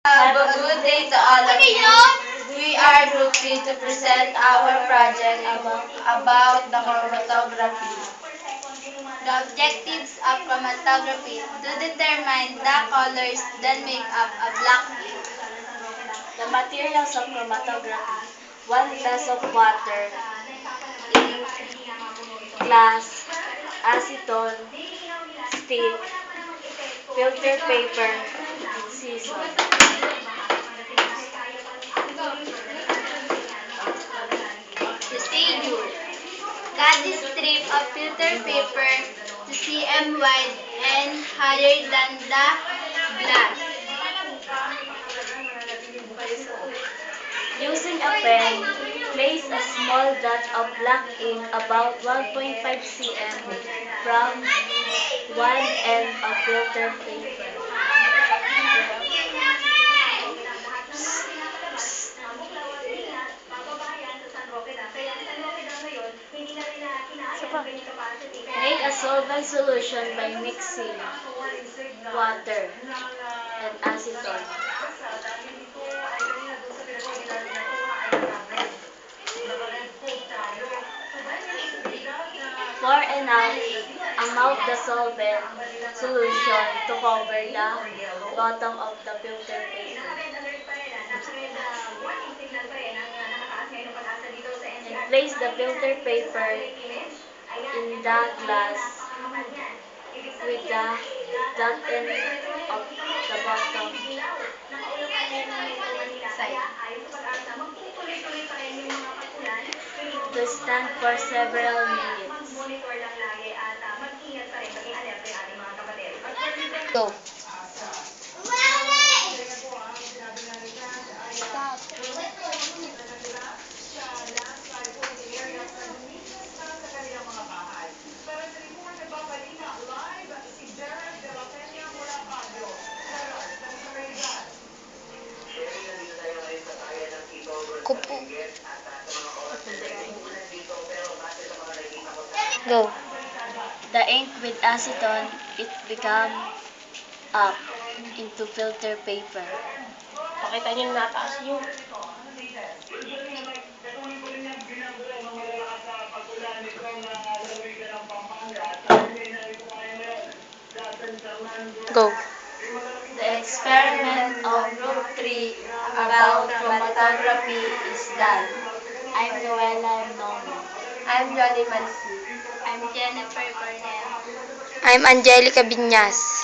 Have a good day to all of you. We are Group 3 to present our project about the chromatography. The objectives of chromatography to determine the colors that make up a black ink. The materials of chromatography: 1 glass of water, ink, glass, acetone, stick, filter paper, and scissors. Procedure. Cut the strip of filter paper to cm wide and higher than the glass. Using a pen, place a small dot of black ink about 1.5 cm from one end of filter paper. Make a solvent solution by mixing water and acetone. Pour enough amount the solvent solution to cover the bottom of the filter paper. And place the filter paper in the glass with the dot end of the bottom Side. to stand for several minutes. Go. Kupo. Go. The ink with acetone, it become up into filter paper. Pakita niyo na nataas yung Go. The experiment of Group 3 about chromatography is done. I'm Noella Nomo. I'm Johnny Mansi. I'm Jennifer Cornell. I'm Angelica Binyas.